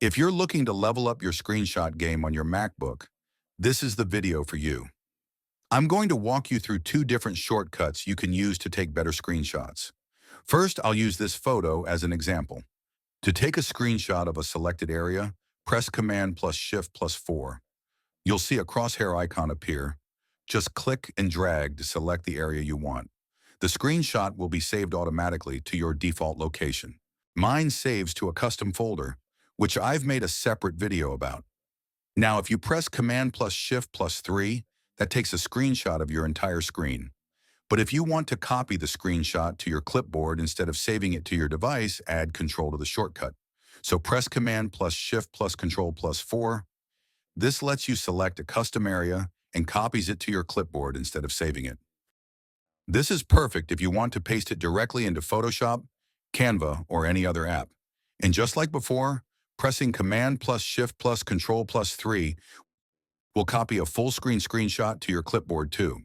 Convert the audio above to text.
If you're looking to level up your screenshot game on your MacBook, this is the video for you. I'm going to walk you through two different shortcuts you can use to take better screenshots. First, I'll use this photo as an example. To take a screenshot of a selected area, press Command plus Shift plus 4. You'll see a crosshair icon appear. Just click and drag to select the area you want. The screenshot will be saved automatically to your default location. Mine saves to a custom folder, which I've made a separate video about. Now, if you press Command plus Shift plus 3, that takes a screenshot of your entire screen. But if you want to copy the screenshot to your clipboard instead of saving it to your device, add Control to the shortcut. So press Command plus Shift plus Control plus 4. This lets you select a custom area and copies it to your clipboard instead of saving it. This is perfect if you want to paste it directly into Photoshop, Canva, or any other app. And just like before, pressing Command plus Shift plus Control plus 3 will copy a full screen screenshot to your clipboard too.